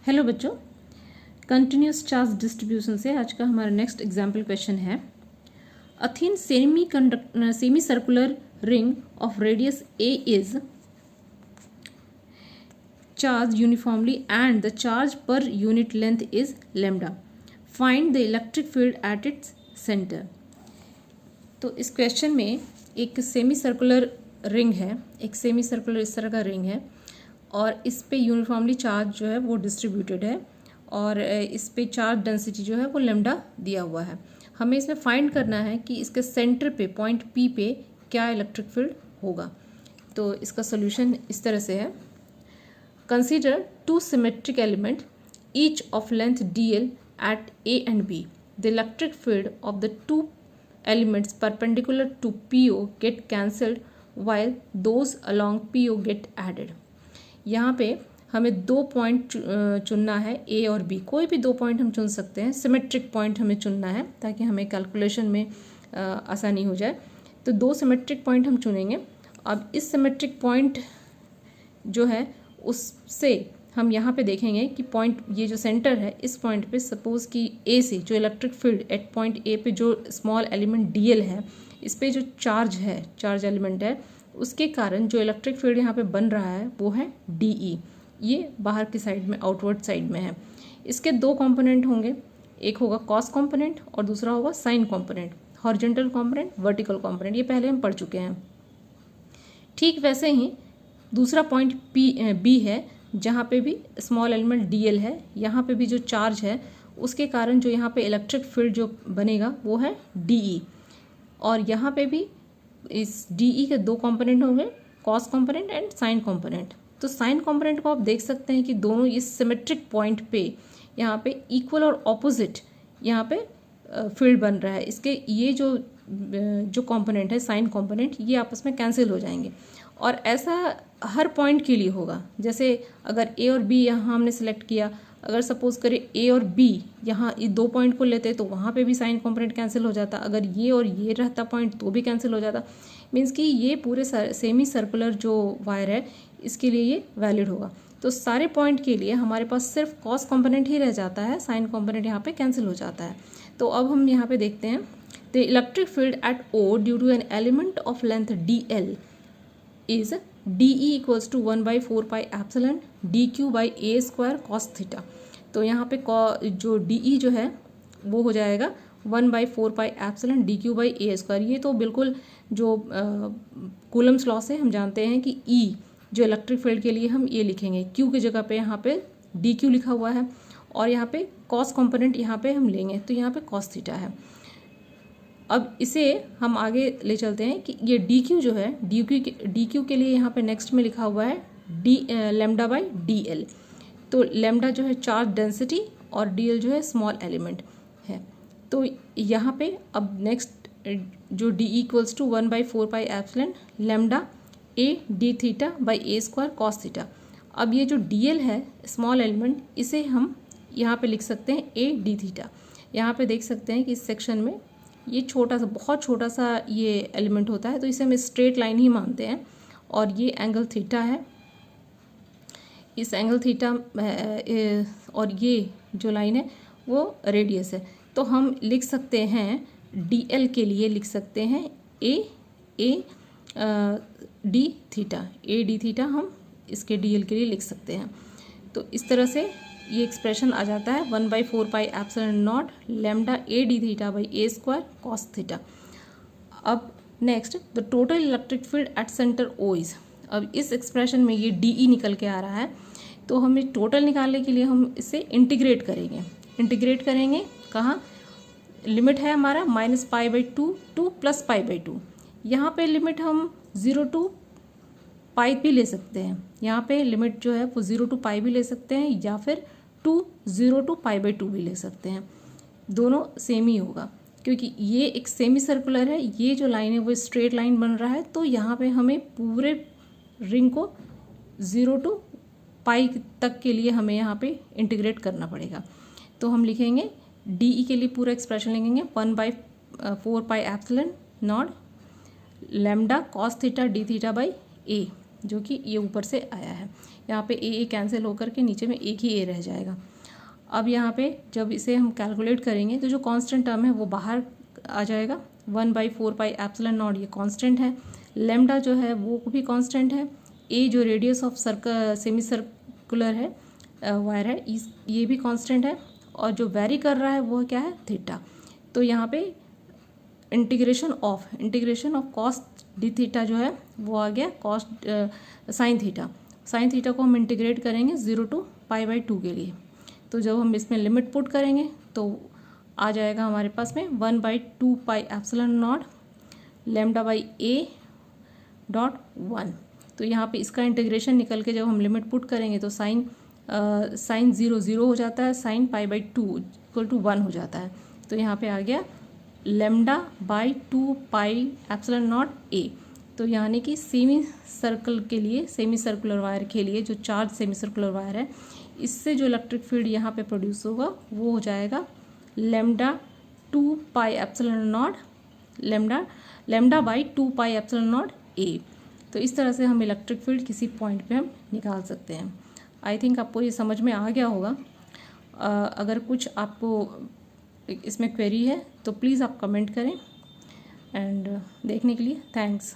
Hello बच्चों, continuous charge distribution से आज का हमारा नेक्स्ट एग्जाम्पल क्वेश्चन है। A thin semi circular ring of radius A is charge uniformly and the charge per unit length is lambda. Find the electric field at its centre. तो इस question में एक semi circular ring है, एक semi circular इस तरह का ring है और इस पे यूनिफॉर्मली चार्ज जो है वो डिस्ट्रीब्यूटेड है और इस पे चार्ज डेंसिटी जो है वो लैम्डा दिया हुआ है। हमें इसमें फाइंड करना है कि इसके सेंटर पे पॉइंट पी पे क्या इलेक्ट्रिक फील्ड होगा। तो इसका सोल्यूशन इस तरह से है। Consider two symmetric element each of length dl at a and b. The electric field of the two elements perpendicular to PO get cancelled while those along PO get added. यहाँ पे हमें दो point चुनना है, ए और B. कोई भी दो पॉइंट हम चुन सकते हैं, सिमेट्रिक पॉइंट हमें चुनना है ताकि हमें कैलकुलेशन में आसानी हो जाए। तो दो सिमेट्रिक पॉइंट हम चुनेंगे। अब इस सिमेट्रिक पॉइंट जो है उससे हम यहाँ पे देखेंगे कि पॉइंट ये जो सेंटर है इस पॉइंट पे सपोज़ कि ए से जो electric field eight point A पे जो स्मॉल एलिमेंट dl है, इस पे जो चार्ज है, चार्ज एलिमेंट है, उसके कारण जो इलेक्ट्रिक फील्ड यहाँ पे बन रहा है वो है DE। ये बाहर की साइड में, आउटवर्ड साइड में है। इसके दो कंपोनेंट होंगे, एक होगा कॉस कंपोनेंट और दूसरा होगा sign component. Horizontal component, vertical component, ये पहले हम पढ़ चुके हैं। ठीक वैसे ही दूसरा पॉइंट बी है जहाँ पे भी स्मॉल एलिमेंट DL है, यहाँ पे भी जो चार्ज है उसके कारण जो यहाँ पे इलेक्ट्रिक फील्ड जो बनेगा वो है DE। और यहाँ पे भी इस DE के दो कंपोनेंट होंगे, cos component and sign component. तो साइन कंपोनेंट को आप देख सकते हैं कि दोनों इस सिमेट्रिक पॉइंट पे यहाँ पे इक्वल और ऑपोजिट यहाँ पे फील्ड बन रहा है। इसके ये जो कंपोनेंट है, साइन कंपोनेंट, ये आपस में कैंसिल हो जाएंगे और ऐसा हर पॉइंट के लिए होगा। जैसे अगर ए और बी यहाँ हमने सेलेक्ट किया, अगर सपोज करें ए और बी यहाँ ये दो पॉइंट को लेते तो वहाँ पे भी साइन कंपोनेंट कैंसिल हो जाता। अगर ये और ये रहता पॉइंट तो भी कैंसिल हो जाता। मीन्स कि ये पूरे सेमी सर्कुलर जो वायर है इसके लिए ये वैलिड होगा। तो सारे पॉइंट के लिए हमारे पास सिर्फ कॉस कंपोनेंट ही रह जाता है, साइन कंपोनेंट यहाँ पे कैंसिल हो जाता है। तो अब हम यहाँ पे देखते हैं, the electric field at O due to an element of length DL is DE equals to 1/4 pi epsilon DQ by a square cos theta. तो यहाँ पे जो DE जो है वो हो जाएगा 1/4 pi epsilon DQ by a square. ये तो बिल्कुल जो कूलम्स लॉ से हम जानते हैं कि E जो इलेक्ट्रिक फील्ड के लिए हम ये लिखेंगे, Q की जगह पे यहाँ पे DQ लिखा हुआ है और यहाँ पे कॉस कंपोनेंट यहाँ पे हम लेंगे तो यहाँ पे कॉस थीटा है। अब इसे हम आगे ले चलते हैं कि ये DQ जो है, DQ के लिए यहाँ पे नेक्स्ट में लिखा हुआ है लैम्डा बाई DL। तो लैम्डा जो है चार्ज डेंसिटी और DL जो है स्मॉल एलिमेंट है। तो यहाँ पे अब नेक्स्ट जो DE equals to 1/4 pi epsilon lambda a d theta by a square cos theta. अब ये जो DL है स्मॉल एलिमेंट, इसे हम यहाँ पे लिख सकते हैं a d थीटा। यहाँ पे देख सकते हैं कि इस सेक्शन में ये छोटा सा, बहुत छोटा सा ये एलिमेंट होता है तो इसे हम स्ट्रेट लाइन ही मानते हैं और ये एंगल थीटा है। इस एंगल थीटा और ये जो लाइन है वो रेडियस है। तो हम लिख सकते हैं DL के लिए लिख सकते हैं a d थीटा हम इसके DL के लिए लिख सकते हैं। तो इस तरह से ये एक्सप्रेशन आ जाता है 1/4 pi epsilon naught lambda a d theta by a square cos theta. अब next, the total electric field at centre O is. अब इस एक्सप्रेशन में ये DE निकल के आ रहा है तो हमें टोटल निकालने के लिए हम इसे इंटीग्रेट करेंगे कहाँ? लिमिट है हमारा -π/2 टू +π/2। यहाँ पे लिमिट हम 0 टू पाई भी ले सकते हैं। यहाँ पे लिमिट जो है वो 0 टू पाई भी ले सकते हैं या फिर 0 टू π/2 भी ले सकते हैं। दोनों सेम ही होगा क्योंकि ये एक सेमी सर्कुलर है, ये जो लाइन है वो स्ट्रेट लाइन बन रहा है। तो यहाँ पे हमें पूरे रिंग को 0 टू पाई तक के लिए हमें यहाँ पे इंटीग्रेट करना पड़ेगा। तो हम लिखेंगे DE के लिए पूरा एक्सप्रेशन लिखेंगे 1/4 pi epsilon naught lambda cos theta d theta by a, जो कि ये ऊपर से आया है। यहाँ पे ए कैंसिल होकर के नीचे में एक ही ए रह जाएगा। अब यहाँ पे जब इसे हम कैलकुलेट करेंगे तो जो कांस्टेंट टर्म है वो बाहर आ जाएगा। 1/4πε0 ये कांस्टेंट है, लेमडा जो है वो भी कांस्टेंट है, ए जो रेडियस ऑफ सेमी सर्कुलर है वायर है ये भी कांस्टेंट है, और जो वेरी कर रहा है वो क्या है, थीटा। तो यहाँ पे integration of cos D theta जो है वो आ गया cos sine theta. Sine theta को हम इंटीग्रेट करेंगे 0 to π/2 के लिए। तो जब हम इसमें लिमिट पुट करेंगे तो आ जाएगा हमारे पास में 1/2πε0 λ/a.1। तो यहाँ पे इसका इंटीग्रेशन निकल के जब हम लिमिट पुट करेंगे तो साइन 0 हो जाता है, साइन π/2 = 1 हो जाता है। तो यहाँ पे आ गया λ/2πε0 a। तो यानी कि सेमी सर्कुलर वायर के लिए जो चार्ज सेमी सर्कुलर वायर है, इससे जो इलेक्ट्रिक फील्ड यहाँ पे प्रोड्यूस होगा वो हो जाएगा λ/2πε0 a। तो इस तरह से हम इलेक्ट्रिक फील्ड किसी पॉइंट पे हम निकाल सकते हैं। आई थिंक आपको ये समझ में आ गया होगा। अगर कुछ आपको इसमें क्वेरी है तो प्लीज़ आप कमेंट करें। एंड देखने के लिए थैंक्स।